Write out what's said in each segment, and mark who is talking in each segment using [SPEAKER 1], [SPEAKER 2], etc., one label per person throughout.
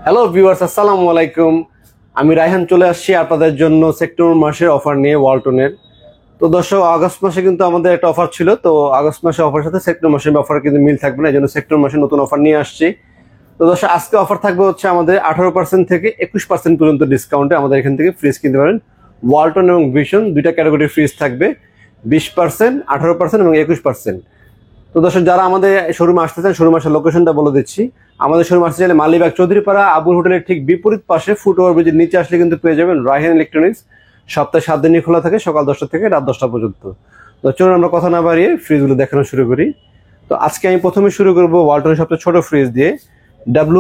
[SPEAKER 1] Hello viewers, আসসালামু আলাইকুম। আমি রায়হান চলে আসছি আপনাদের জন্য সেপ্টেম্বর মাসের অফার নিয়ে ওয়ালটনের। তো দর্শক, আগস্ট মাসে কিন্তু আমাদের একটা অফার ছিল, তো আগস্ট মাসের অফারের সাথে সেপ্টেম্বর মাসের অফার কিন্তু মিল থাকবে না, এই জন্য সেপ্টেম্বর মাসে নতুন অফার নিয়ে আসছি। তো দর্শক, আজকে অফার থাকবে হচ্ছে আমাদের 18% থেকে 21% পর্যন্ত ডিসকাউন্টে আমাদের এখান থেকে ফ্রিজ কিনতে পারেন। ওয়ালটন এবং ভিশন দুইটা ক্যাটাগরির ফ্রিজ থাকবে, 20%, 18% এবং 21%। তো দর্শক, যারা আমাদের শোরুমে আসতে চান, শোরুম আসার লোকেশনটা বলে দিচ্ছি। আমাদের শোরুম আসতে চাইলে মালিবাগ চৌধুরীপাড়া আবুল হোটেলের ঠিক বিপরীত পাশে ফুটওভার ব্রিজের নিচে আসলে কিন্তু পেয়ে যাবেন রায়হান ইলেকট্রনিক্স। সপ্তাহে 7 দিনই খোলা থাকে, সকাল 10টা থেকে রাত 10টা পর্যন্ত। তো চলুন আমরা কথা না বাড়িয়ে ফ্রিজগুলো দেখানো শুরু করি। তো আজকে আমি প্রথমে শুরু করবো ওয়ালটনের সবচেয়ে ছোট ফ্রিজ দিয়ে,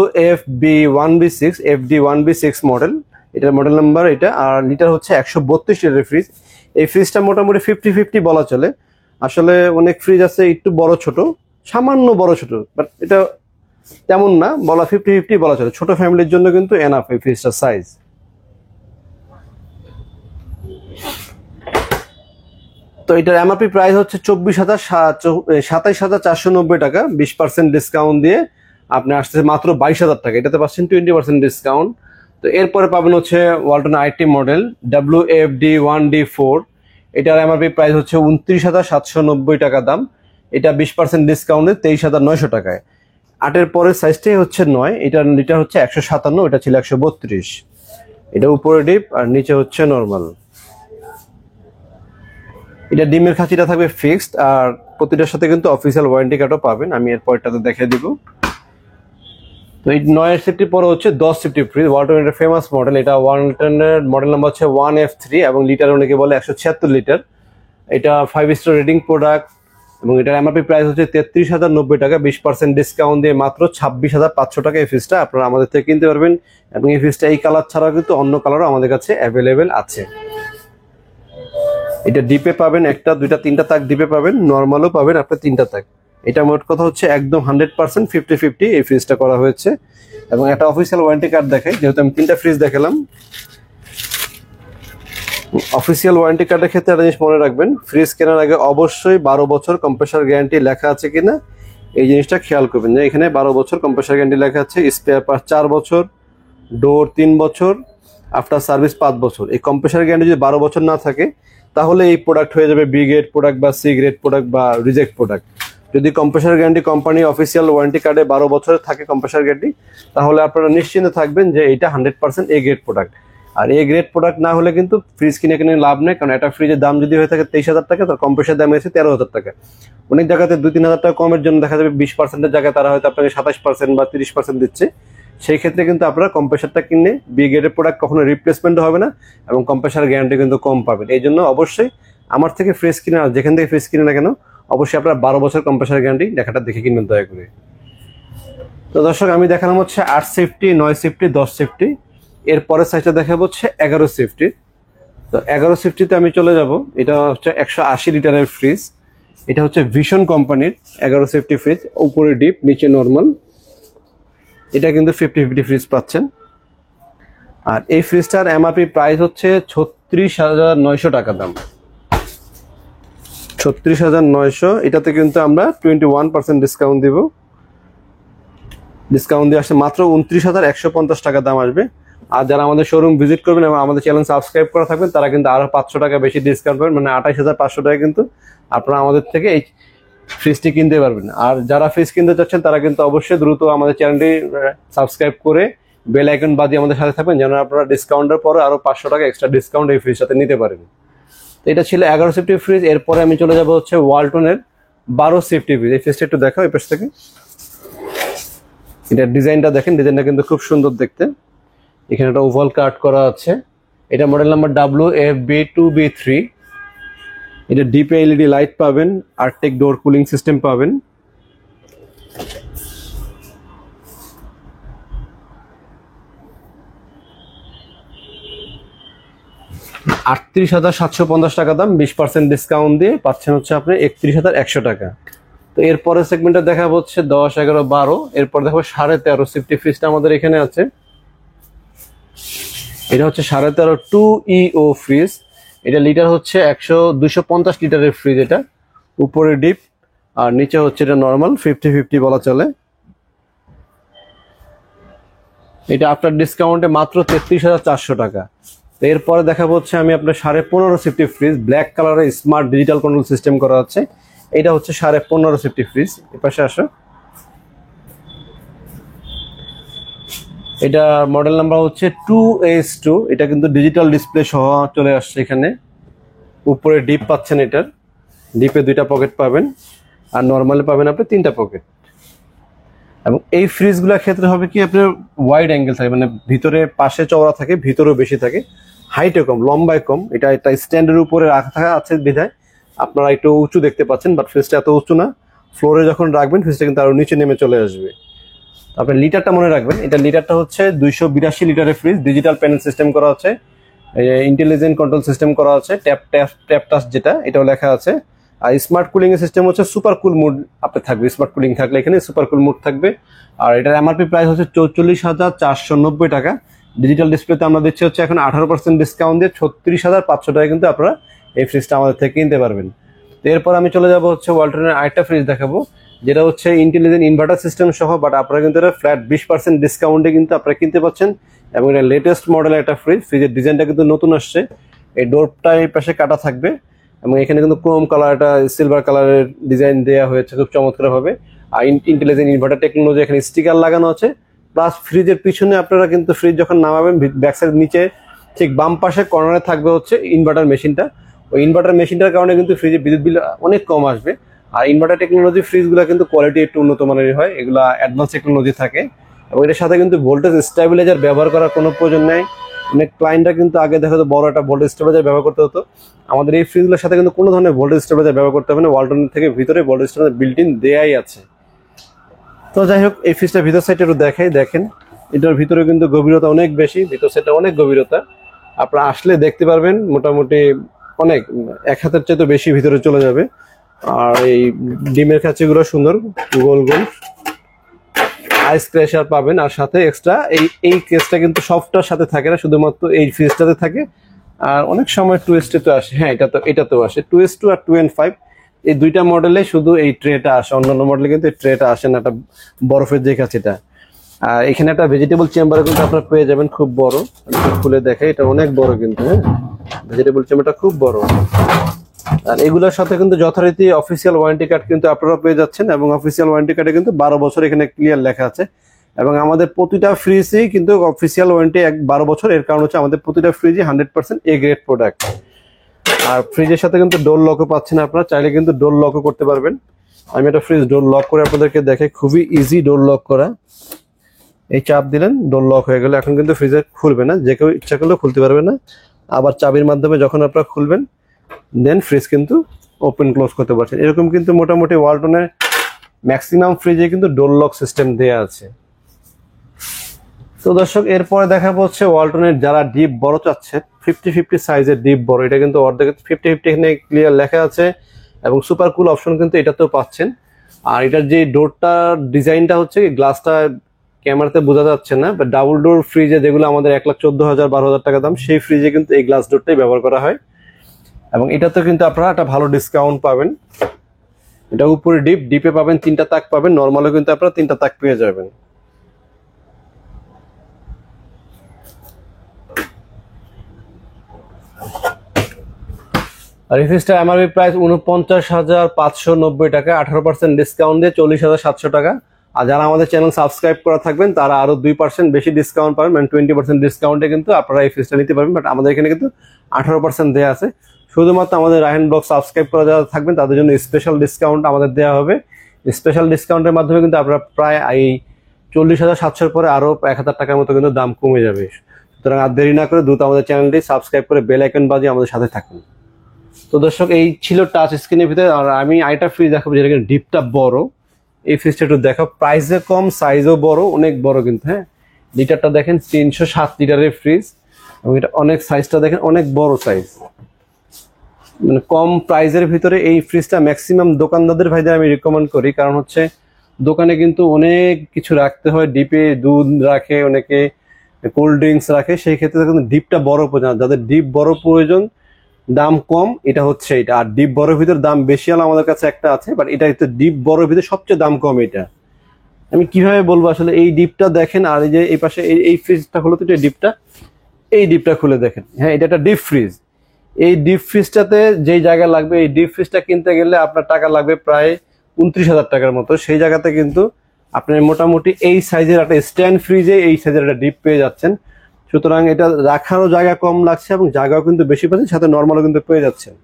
[SPEAKER 1] WFB1B6 FD1B6 মডেল। এটার মডেল নাম্বার এটা, আর লিটার হচ্ছে 132 লিটারের ফ্রিজ। এই ফ্রিজটা মোটামুটি 50-50 বলা চলে। আসলে অনেক ফ্রিজ আছে একটু বড় ছোট, সামান্য বড় ছোট, বাট এটা তেমন না, বলা 50-50 বলা চলে। ছোট ফ্যামিলির জন্য কিন্তু এনাফ এই ফ্রিজটার সাইজ। তো এটার এমআরপি প্রাইস হচ্ছে 27,490 টাকা। 20% ডিসকাউন্ট দিয়ে আপনি আসতেছে মাত্র 22,000 টাকা। এটাতে পাচ্ছেন 20% ডিসকাউন্ট। তো এরপরে পাবেন হচ্ছে ওয়ালটন আইটি মডেল WFD1D4। এটার এমআরপি প্রাইস হচ্ছে 29,790 টাকা দাম। এটা 20% ডিসকাউন্টে 23,900 টাকায়। 8-এর পরের সাইজটাই হচ্ছে 9। এটার লিটার হচ্ছে 157, এটা ছিল 132। এটা উপরে ডিপ আর নিচে হচ্ছে নর্মাল। এটা ডিমের খাঁচিটা থাকবে ফিক্সড, আর প্রতিটার সাথে কিন্তু অফিসিয়াল ওয়ারেন্টি কার্ডও পাবেন। আমি এর পরেরটাতে দেখিয়ে দিব। তো এই 9-এর সেফটি পরে হচ্ছে 10 সেফটি ফ্রিজ। ওয়ালটনের এটা ফেমাস মডেল। এটা ওয়ালটনের মডেল নাম্বার হচ্ছে 1F3 এবং লিটার অনেকে বলে 176 লিটার। এটা 5 স্টার রেটিং প্রোডাক্ট এবং এটার এমআরপি প্রাইস হচ্ছে 33,090 টাকা। 20% ডিসকাউন্ট দিয়ে মাত্র 26,500 টাকা এই ফ্রিজটা আপনারা আমাদের থেকে কিনতে পারবেন। এবং এই ফ্রিজটা এই কালার ছাড়াও কিন্তু অন্য কালারও আমাদের কাছে অ্যাভেলেবেল আছে। এটা ডিপে পাবেন, 1টা 2টা 3টা তাক ডিপে পাবেন, নর্মালও পাবেন আপনার 3টা তাক। এটা মোট কথা হচ্ছে একদম 100% 50-50 এই ফ্রিজটা করা হয়েছে। এবং একটা অফিসিয়াল ওয়ারেন্টি কার্ড দেখাই, যেহেতু আমি 3টা ফ্রিজ দেখালাম। অফিসিয়াল ওয়ারেন্টি কার্ডের ক্ষেত্রে একটা জিনিস মনে রাখবেন, ফ্রিজ কেনার আগে অবশ্যই 12 বছর কম্প্রেসার গ্যারান্টি লেখা আছে কিনা এই জিনিসটা খেয়াল করবেন। যে এখানে 12 বছর কম্প্রেসার গ্যারান্টি লেখা আছে, স্পেয়ার পার্টস 4 বছর, ডোর 3 বছর, আফটার সার্ভিস 5 বছর। এই কম্প্রেসার গ্যারান্টি যদি 12 বছর না থাকে তাহলে এই প্রোডাক্ট হয়ে যাবে বি গ্রেড প্রোডাক্ট বা সি গ্রেড প্রোডাক্ট বা রিজেক্ট প্রোডাক্ট। যদি compressor guarantee company official warranty কার্ডে 12 বছরের থাকে কম্প্রেসার গ্যারান্টি, তাহলে আপনারা নিশ্চিন্তে থাকবেন যে এটা 100% এ গ্রেড প্রোডাক্ট। আর এ গ্রেড প্রোডাক্ট না হলে কিন্তু ফ্রিজ কিনে লাভ নেই, কারণ একটা ফ্রিজের দাম যদি হয়ে থাকে 23,000 টাকা, তার কম্প্রেসার দাম হয়েছে 13,000 টাকা। অনেক জায়গাতে 2-3 হাজার টাকা কমের জন্য দেখা যাবে 20%-এর জায়গায় তারা হয়তো আপনাকে 27% বা 30% দিচ্ছে। সেই ক্ষেত্রে কিন্তু আপনারা কম্প্রেসারটা কিনে বি গ্রেডের প্রোডাক্ট কখনো রিপ্লেসমেন্টও হবে না এবং কম্প্রেসার গ্যারান্টি কিন্তু কম পাবেন। এই জন্য অবশ্যই আমার থেকে ফ্রিজ কিনে, আর যেখান থেকে ফ্রিজ কিনে না কেন, অবশ্যই আপনারা 12 বছর কম্প্রেসার গ্যারান্টি লেখাটা দেখে কিনবেন দয়া করে। তো দর্শক, আমি দেখালাম হচ্ছে 8 সেফটি, 9 সেফটি, 10 সেফটি। এর পরের সাইজটা দেখাবো হচ্ছে 11 সেফটি। তো 11 সেফটিতে আমি চলে যাব। এটা হচ্ছে 180 লিটারের ফ্রিজ। এটা হচ্ছে ভিশন কোম্পানির 11 সেফটি ফ্রিজ, উপরে ডিপ নিচে নর্মাল। এটা কিন্তু 50-50 ফ্রিজ পাচ্ছেন। আর এই ফ্রিজটার এমআরপি প্রাইস হচ্ছে 36,900 টাকা দাম। 36,900। এটাতে কিন্তু আমরা 21% ডিসকাউন্ট দিব। ডিসকাউন্ট দিয়ে আসলে মাত্র 29,150 টাকা দাম আসবে। আর যারা আমাদের শোরুম ভিজিট করবেন এবং আমাদের চ্যানেল সাবস্ক্রাইব করা থাকবেন, তারা কিন্তু আরো 500 টাকা বেশি ডিসকাউন্ট পাবেন, মানে 28,500 টাকা কিন্তু আপনারা আমাদের থেকে এই ফ্রিজটি কিনতে পারবেন। আর যারা ফ্রিজ কিনতে চাচ্ছেন তারা কিন্তু অবশ্যই দ্রুত আমাদের চ্যানেলটি সাবস্ক্রাইব করে বেল আইকন বাজিয়ে আমাদের সাথে থাকবেন, যেন আপনারা ডিসকাউন্টের পরে আরো 500 টাকা এক্সট্রা ডিসকাউন্ট এই ফ্রিজটাতে নিতে পারেন। তো এটা ছিল 11 সেফটি ফ্রিজ। এরপরে আমি চলে যাব হচ্ছে ওয়ালটনের 12 সেফটি ফ্রিজ। এই ফ্রিজটা একটু দেখাও এই পাশ থেকে। এটা ডিজাইনটা দেখেন, ডিজাইনটা কিন্তু খুব সুন্দর দেখতে। এখানে একটা ওভাল কাট করা আছে। এটা মডেল নাম্বার WFB2B3। এটা ডিপ এলইডি লাইট পাবেন, আর্টেক ডোর কুলিং সিস্টেম পাবেন। $38,750 টাকা দাম। 20% ডিসকাউন্ট দিয়ে পাচ্ছেন হচ্ছে আপনি 31,100 টাকা। তো এরপরে সেগমেন্টে দেখা হচ্ছে 10, 11, 12। এরপর দেখো 13.5 সেফটি ফ্রিজটা আমাদের এখানে আছে। এটা হচ্ছে 13.5 2EO ফ্রিজ। এটা লিটার হচ্ছে 250 লিটারের ফ্রিজ। এটা উপরে ডিপ আর নিচে হচ্ছে এটা নর্মাল, 50-50 বলা চলে। এটা আপনার ডিসকাউন্টে মাত্র 33,400 টাকা। তো এরপরে দেখাবো হচ্ছে আমি আপনার 15.5 সিফটি ফ্রিজ, ব্ল্যাক কালারের স্মার্ট ডিজিটাল কন্ট্রোল সিস্টেম করা আছে। এটা হচ্ছে 15.5 সিফটি ফ্রিজ। এর পাশে আসো, এটা মডেল নাম্বার হচ্ছে 2S2। এটা কিন্তু ডিজিটাল ডিসপ্লে সহ চলে আসছে এখানে। উপরে ডিপ পাচ্ছেন, এটার ডিপে 2টা পকেট পাবেন, আর নর্মালি পাবেন আপনি 3টা পকেট। এবং এই ফ্রিজগুলোর ক্ষেত্রে হবে কি, আপনার ওয়াইড অ্যাঙ্গেল থাকে, মানে ভিতরে পাশে চওড়া থাকে, ভিতরেও বেশি থাকে, হাইটে কম, লম্বায় কম। এটা একটা স্ট্যান্ডের উপরে রাখা আছে বিধায় আপনারা একটু উঁচু দেখতে পাচ্ছেন, বাট ফ্রিজটা এত উঁচু না। ফ্লোরে যখন রাখবেন ফ্রিজটা কিন্তু আরো নিচে নেমে চলে আসবে। আপনার লিটারটা মনে রাখবেন, এটা লিটারটা হচ্ছে 282 লিটারের ফ্রিজ। ডিজিটাল প্যানেল সিস্টেম করা আছে, ইন্টেলিজেন্ট কন্ট্রোল সিস্টেম করা আছে, ট্যাপ টাচ যেটা, এটাও লেখা আছে। আর স্মার্ট কুলিং এর সিস্টেম হচ্ছে সুপার কুল মোড আপনার থাকবে। স্মার্ট কুলিং থাকলে এখানে সুপার কুল মোড থাকবে। আর এটার এমআরপি প্রাইস হচ্ছে 44,490 টাকা। ডিজিটাল ডিসপ্লেতে আমরা দিচ্ছি হচ্ছে এখন 18% ডিসকাউন্ট দিয়ে 36,500 টাকা কিন্তু আপনারা এই ফ্রিজটা আমাদের থেকে কিনতে পারবেন। এরপর আমি চলে যাব হচ্ছে ওয়ালটনের আরেকটা ফ্রিজ দেখাবো, যেটা হচ্ছে ইন্টেলিজেন্ট ইনভার্টার সিস্টেম সহ, বাট আপনারা কিন্তু এটা ফ্ল্যাট 20% ডিসকাউন্টে কিন্তু আপনারা কিনতে পাচ্ছেন। এবং এটা লেটেস্ট মডেলের একটা ফ্রিজ। ফ্রিজের ডিজাইনটা কিন্তু নতুন আসছে। এই ডোরটা এই পাশে কাটা থাকবে, এবং এখানে কিন্তু ক্রোম কালার, একটা সিলভার কালারের ডিজাইন দেওয়া হয়েছে খুব চমৎকার ভাবে। আর ইন্টেলিজেন্ট ইনভার্টার টেকনোলজি এখানে স্টিকার লাগানো আছে। প্লাস ফ্রিজের পিছনে আপনারা কিন্তু ফ্রিজ যখন নামাবেন, ব্যাক সাইড নিচে ঠিক বাম পাশে কর্নারে থাকবে হচ্ছে ইনভার্টার মেশিনটা। ওই ইনভার্টার মেশিনটার কারণে কিন্তু ফ্রিজে বিদ্যুৎ বিল অনেক কম আসবে। আর ইনভার্টার টেকনোলজি ফ্রিজগুলো কিন্তু কোয়ালিটি একটু উন্নত মানের হয়, এগুলা অ্যাডভান্স টেকনোলজি থাকে। এবং এটার সাথে কিন্তু ভোল্টেজ স্টেবিলাইজার ব্যবহার করার কোনো প্রয়োজন নেই। অনেক ক্লায়েন্টরা কিন্তু আগে দেখা যেত বড় একটা ভোল্টেজ স্টেবিলাইজার ব্যবহার করতে হতো। আমাদের এই ফ্রিজগুলোর সাথে কিন্তু কোনো ধরনের ভোল্টেজ স্টেবিলাইজার ব্যবহার করতে হবে না। ওয়ালটনের থেকে ভিতরে ভোল্টেজ স্টেবিলাইজার বিল্ট ইন দেয়াই আছে। তো যাই হোক, এই ফ্রিজটা ভিতর সাইডে একটু দেখেন। এটার ভিতরে কিন্তু গভীরতা অনেক বেশি, ভিতর সাইডটা অনেক গভীরতা। আপনারা আসলে দেখতে পারবেন, মোটামুটি অনেক 1 হাতের চাইতে বেশি ভিতরে চলে যাবে। আর এই ডিমের কাছিগুলো সুন্দর গোল গোল, আইস ক্র্যাশার পাবেন। আর সাথে এক্সট্রা এই কেসটা কিন্তু সফটটার সাথে থাকে না, শুধুমাত্র এই ফ্রিজটাতে থাকে। আর অনেক সময় 2S2 তো আসে, হ্যাঁ এটাতেও আসে 2S2 আর 2N5। এই 2টা মডেলে শুধু এই ট্রেটা আসে, অন্যান্য মডেলে কিন্তু এই ট্রেটা আসে না, একটা বরফের যে কাছিটা। আর এখানে একটা ভেজিটেবল চেম্বার কিন্তু আপনারা পেয়ে যাবেন, খুব বড়। খুলে দেখে, এটা অনেক বড় কিন্তু, হ্যাঁ, ভেজিটেবল চেম্বারটা খুব বড়। আর এগুলোর সাথে কিন্তু যথারীতি অফিসিয়াল ওয়ারেন্টি কার্ড কিন্তু আপনারা পেয়ে যাচ্ছেন। এবং অফিসিয়াল ওয়ারেন্টি কার্ডে কিন্তু 12 বছর এখানে ক্লিয়ার লেখা আছে। এবং আমাদের প্রতিটা ফ্রিজেই কিন্তু অফিসিয়াল ওয়ারেন্টি 12 বছর। এর কারণ হচ্ছে আমাদের প্রতিটা ফ্রিজই 100% এ গ্রেড প্রোডাক্ট। আর ফ্রিজের সাথে কিন্তু ডোর লকও পাচ্ছেন, আপনারা চাইলে কিন্তু ডোর লকও করতে পারবেন। আমি একটা ফ্রিজ ডোর লক করে আপনাদেরকে দেখে, খুবই ইজি ডোর লক করা। এই চাপ দিলেন, ডোর লক হয়ে গেল। এখন কিন্তু ফ্রিজে খুলবে না, যে কেউ ইচ্ছা করলেও খুলতে পারবে না। আবার চাবির মাধ্যমে যখন আপনারা খুলবেন, দেন ফ্রিজ কিন্তু ওপেন ক্লোজ করতে পারছেন। এরকম কিন্তু মোটামুটি ওয়ালটনের ম্যাক্সিমাম ফ্রিজে কিন্তু ডোর লক সিস্টেম দেওয়া আছে। তো দর্শক, এরপরে দেখাবো হচ্ছে ওয়ালটনের যারা ডিপ বড় চাচ্ছে, 50-50 সাইজের ডিপ বড়। এটা কিন্তু অর্ধেক 50-50 এখানে ক্লিয়ার লেখা আছে। এবং সুপার কুল অপশন কিন্তু এটাতেও পাচ্ছেন। আর এটার যে ডোরটার ডিজাইনটা হচ্ছে, গ্লাসটা ক্যামেরাতে বোঝা যাচ্ছে না, বাট ডাবল ডোর ফ্রিজে যেগুলো আমাদের 1,14,000-12,000 টাকা দাম, সেই ফ্রিজে কিন্তু এই গ্লাস ডোরটাই ব্যবহার করা হয়। এবং এটাতে কিন্তু আপনারা একটা ভালো ডিসকাউন্ট পাবেন। এটা উপরে ডিপে পাবেন 3টা তাক পাবেন, নর্মালও কিন্তু আপনারা 3টা তাক পেয়ে যাবেন। আর এই ফ্রিজটা এমআরপি প্রাইস 49,590 টাকা, 18% ডিসকাউন্ট দিয়ে 40,700 টাকা। আর যারা আমাদের চ্যানেল সাবস্ক্রাইব করা থাকবেন তারা আরো 2% বেশি ডিসকাউন্ট পাবেন, মানে 20% ডিসকাউন্টে কিন্তু আপনারা এই ফ্রিজটা নিতে পারবেন। বাট আমাদের এখানে কিন্তু 18% দেওয়া আছে। শুধুমাত্র আমাদের রায়হান ব্লগ সাবস্ক্রাইব করা যারা থাকবেন তাদের জন্য স্পেশাল ডিসকাউন্ট আমাদের দেওয়া হবে। স্পেশাল ডিসকাউন্টের মাধ্যমে কিন্তু আপনারা প্রায় এই 40,700 পরে আরো 1,000 টাকার মতো কিন্তু দাম কমে যাবে। সুতরাং আর দেরি না করে দ্রুত আমাদের চ্যানেলটি সাবস্ক্রাইব করে বেল আইকন বাজিয়ে আমাদের সাথে থাকুন। তো দর্শক, এই ছিল টাচ স্ক্রিনের ভিতরে। আর আমি আরেকটা ফ্রিজ দেখাবো যেটা কিন্তু ডিপটা বড়। এই ফ্রিজটা একটু দেখো, প্রাইসে কম, সাইজও বড়, অনেক বড় কিন্তু, হ্যাঁ। লিটারটা দেখেন, 307 লিটারের ফ্রিজ। এবং এটা অনেক সাইজটা দেখেন, অনেক বড় সাইজ। মানে কম প্রাইজের ভিতরে এই ফ্রিজটা ম্যাক্সিমাম দোকানদারদের ভাইদের আমি রিকমেন্ড করি। কারণ হচ্ছে দোকানে কিন্তু অনেক কিছু রাখতে হয়, ডিপে দুধ রাখে, অনেকে কোল্ড ড্রিঙ্কস রাখে, সেই ক্ষেত্রে কিন্তু ডিপটা বড় প্রয়োজন। যাদের ডিপ বড় প্রয়োজন, দাম কম, এটা হচ্ছে এটা। আর ডিপ বড়ের ভিতর দাম বেশি হলো আমাদের কাছে একটা আছে, বাট এটা ডিপ বড়ের ভিতরে সবচেয়ে দাম কম এটা। আমি কিভাবে বলবো আসলে, এই ডিপটা দেখেন, আর এই যে এই পাশে এই ফ্রিজটা হলো তো, এই ডিপটা খুলে দেখেন। হ্যাঁ, এটা একটা ডিপ ফ্রিজ। এই ডিপ ফ্রিজটাতে যেই জায়গা লাগবে, এই ডিপ ফ্রিজটা কিনতে গেলে আপনার টাকা লাগবে প্রায় 29,000 টাকার মতো। সেই জায়গাতে কিন্তু আপনি মোটামুটি এই সাইজের একটা স্ট্যান্ড ফ্রিজে এই সাইজের একটা ডিপ পেয়ে যাচ্ছেন। সুতরাং এটা রাখারও জায়গা কম লাগছে এবং জায়গাও কিন্তু বেশি পাচ্ছেন, সাথে নর্মালও কিন্তু পেয়ে যাচ্ছেন।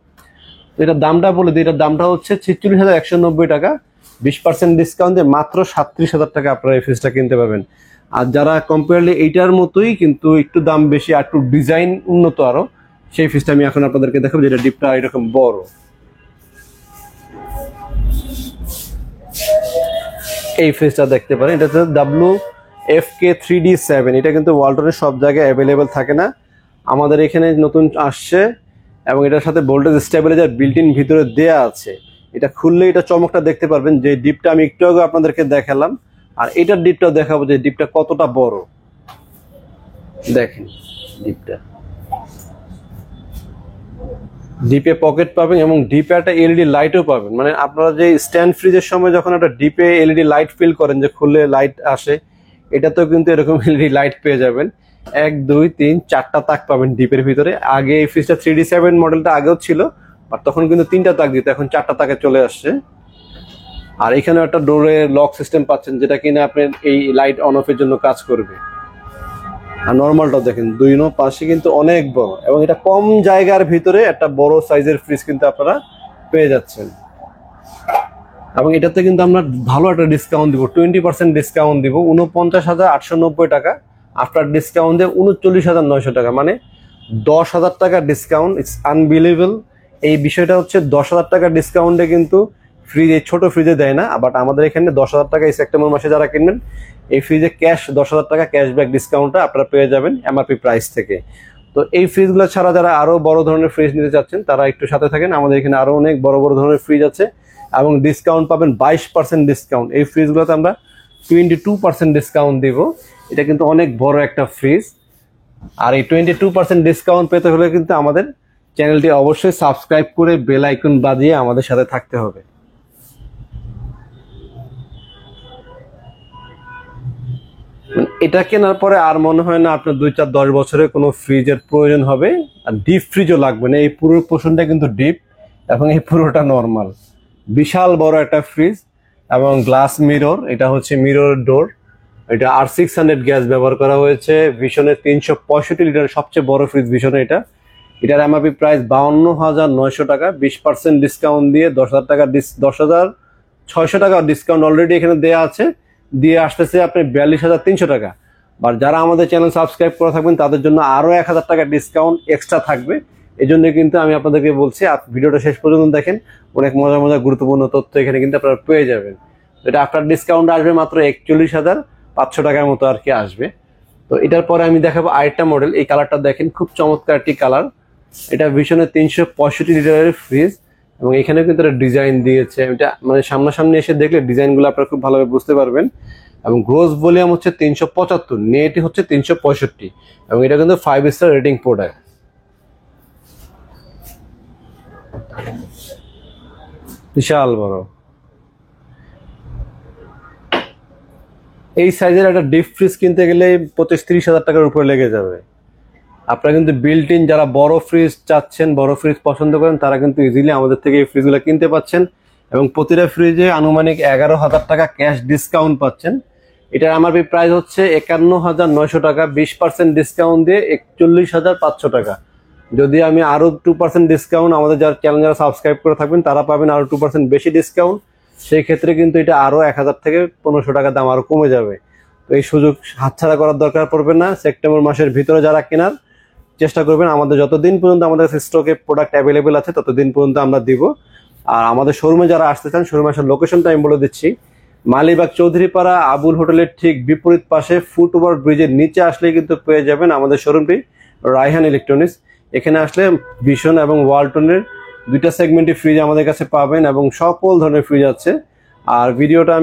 [SPEAKER 1] এটার দামটা বলে দিই, এটার দামটা হচ্ছে 46,190 টাকা। 20% ডিসকাউন্ট দিয়ে মাত্র 37,000 টাকা আপনারা এই ফ্রিজটা কিনতে পারবেন। আর যারা কম্পেয়ারলি এইটার মতোই কিন্তু একটু দাম বেশি আর একটু ডিজাইন উন্নত আরো, সেই ফ্রিজটা আমি এখন আপনাদেরকে দেখাবো, যেটা ডিপটা এরকম বড়। এই ফ্রিজটা দেখতে পারেন, এটা হচ্ছে WFK3D7। এটা কিন্তু ওয়ালটনের সব জায়গায় অ্যাভেলেবেল থাকে না, আমাদের এখানে নতুন আসছে এবং এটার সাথে ভোল্টেজ স্টেবিলাইজার বিল্ট ইন ভিতরে দেয়া আছে। এটা খুললে এটা চমকটা দেখতে পারবেন, যে ডিপটা আমি একটু আগে আপনাদেরকে দেখালাম, আর এটার ডিপটাও দেখাবো যে ডিপটা কতটা বড়। দেখেন ডিপে পকেট পাবেন এবং ডিপে একটা এলইডি লাইটও পাবেন। মানে আপনারা যে স্ট্যান্ড ফ্রিজের সময় যখন একটা ডিপে এলইডি লাইট ফিল করেন, যে খুললে লাইট আসে, এটাতেও কিন্তু এরকম এলইডি লাইট পেয়ে যাবেন। 1 2 3 4টা তাক পাবেন ডিপের ভিতরে। আগে এই ফ্রিজটা 3D7 মডেলটা আগেও ছিল, আর তখন কিন্তু 3টা তাক দিত, এখন 4টা তাকে চলে আসছে। আর এখানে একটা ডোরে লক সিস্টেম পাচ্ছেন, যেটা কিনা আপনার এই লাইট অন অফের জন্য কাজ করবে। আর নর্মালটাও দেখেন, দুই পাশে কিন্তু অনেক বড়, এবং এটা কম জায়গার ভিতরে একটা বড় সাইজের ফ্রিজ কিন্তু আপনারা পেয়ে যাচ্ছেন। এবং এটাতে কিন্তু আমরা ভালো একটা ডিসকাউন্ট দিব, 20% ডিসকাউন্ট দিব, 49,890 টাকা। আফটার ডিসকাউন্ট দিয়ে 39,900 টাকা, মানে 10,000 টাকা ডিসকাউন্ট। It's unbelievable. এই বিষয়টা হচ্ছে 10,000 টাকা ডিসকাউন্টে কিন্তু ফ্রিজ, এই ছোট ফ্রিজে দেয় না, বাট আমাদের এখানে 10,000 টাকা এই সেপ্টেম্বর মাসে যারা কিনবেন এই ফ্রিজে ক্যাশ 10,000 টাকা ক্যাশব্যাক ডিসকাউন্টটা আপনারা পেয়ে যাবেন এমআরপি প্রাইস থেকে। তো এই ফ্রিজগুলো ছাড়া যারা আরো বড় ধরনের ফ্রিজ নিতে চাচ্ছেন, তারা একটু সাথে থাকেন, আমাদের এখানে আরো অনেক বড় বড় ধরনের ফ্রিজ আছে এবং ডিসকাউন্ট পাবেন 22% ডিসকাউন্ট। এই ফ্রিজগুলোতে আমরা 22% ডিসকাউন্ট দিব। এটা কিন্তু অনেক বড় একটা ফ্রিজ। আর এই 22% ডিসকাউন্ট পেতে হলে কিন্তু আমাদের চ্যানেলটি অবশ্যই সাবস্ক্রাইব করে বেল আইকন বাজিয়ে আমাদের সাথে থাকতে হবে। এটা কেনার পরে আর মনে হয় না আপনার 2 4 10 বছরে কোনো ফ্রিজের প্রয়োজন হবে, আর ডিপ ফ্রিজও লাগবে না। এই পুরো পোর্শনটা কিন্তু ডিপ এবং এই পুরোটা নর্মাল। বিশাল বড় একটা ফ্রিজ এবং গ্লাস মিরর, এটা হচ্ছে মিরর ডোর। এটা R600 গ্যাস ব্যবহার করা হয়েছে। ভিশনের 365 লিটার সবচেয়ে বড় ফ্রিজ ভিশনে এটা। এটার এমআরপি প্রাইস 52,900 টাকা। 20% ডিসকাউন্ট দিয়ে 10,000 টাকা 10,600 টাকা ডিসকাউন্ট অলরেডি এখানে দেওয়া আছে, দিয়ে আসতেছে আপনি 42,300 টাকা। আর যারা আমাদের চ্যানেল সাবস্ক্রাইব করে থাকবেন তাদের জন্য আরো 1,000 টাকা ডিসকাউন্ট এক্সট্রা থাকবে। এই জন্য কিন্তু আমি আপনাদেরকে বলছি ভিডিওটা শেষ পর্যন্ত দেখেন, অনেক মজার মজার গুরুত্বপূর্ণ তথ্য এখানে কিন্তু আপনারা পেয়ে যাবেন। এটা আফটার ডিসকাউন্ট আসবে মাত্র 41,500 টাকার মতো আর কি আসবে। তো এটার পরে আমি দেখাবো আরেকটা মডেল। এই কালারটা দেখেন, খুব চমৎকার একটি কালার। এটা ভিশনের 365 লিটারের ফ্রিজ এবং এখানে কিন্তু একটা ডিজাইন দিয়েছে। এটা মানে সামনাসামনি এসে দেখলে ডিজাইনগুলো আপনারা খুব ভালোভাবে বুঝতে পারবেন। এবং গ্রোস ভলিউম হচ্ছে 375, নেট হচ্ছে 365, এবং এটা কিন্তু 5 স্টার রেটিং প্রোডাক্ট। বিশাল বড় এই সাইজের একটা ডিপ ফ্রিজ কিনতে গেলে 25-30 হাজার টাকার উপরে লেগে যাবে। আপনারা কিন্তু বিল্ট ইন যারা বড় ফ্রিজ চাচ্ছেন, বড় ফ্রিজ পছন্দ করেন, তারা কিন্তু ইজিলি আমাদের থেকে এই ফ্রিজগুলো কিনতে পাচ্ছেন এবং প্রতিটা ফ্রিজে আনুমানিক 11,000 টাকা ক্যাশ ডিসকাউন্ট পাচ্ছেন। এটার এমআরপি প্রাইস হচ্ছে 51,900 টাকা। 20% ডিসকাউন্ট দিয়ে 41,500 টাকা। যদি আমি আরো 2% ডিসকাউন্ট, আমাদের যারা চ্যানেল যারা সাবস্ক্রাইব করে থাকবেন তারা পাবেন আরো 2% বেশি ডিসকাউন্ট। সেই ক্ষেত্রে কিন্তু এটা আরো 1,000 থেকে 1,500 টাকা দাম আরো কমে যাবে। তো এই সুযোগ হাতছাড়া করার দরকার পড়বে না। সেপ্টেম্বর মাসের ভিতরে যারা কেনার চেষ্টা করবেন, আমাদের যতদিন পর্যন্ত আমাদের কাছে স্টকে প্রোডাক্ট অ্যাভেলেবেল আছে ততদিন পর্যন্ত আমরা দিব। আর আমাদের শোরুমে যারা আসতে চান, শোরুমে আসার লোকেশনটা আমি বলে দিচ্ছি। মালিবাগ চৌধুরীপাড়া আবুল হোটেলের ঠিক বিপরীত পাশে ফুটওভার ব্রিজের নিচে আসলেই কিন্তু পেয়ে যাবেন আমাদের শোরুমটি, রায়হান ইলেকট্রনিক্স। এখানে আসলে ভিশন এবং ওয়ালটনের দুইটা সেগমেন্টে ফ্রিজ আমাদের কাছে পাবেন এবং সকল ধরনের ফ্রিজ আছে। আর ভিডিওটা আমি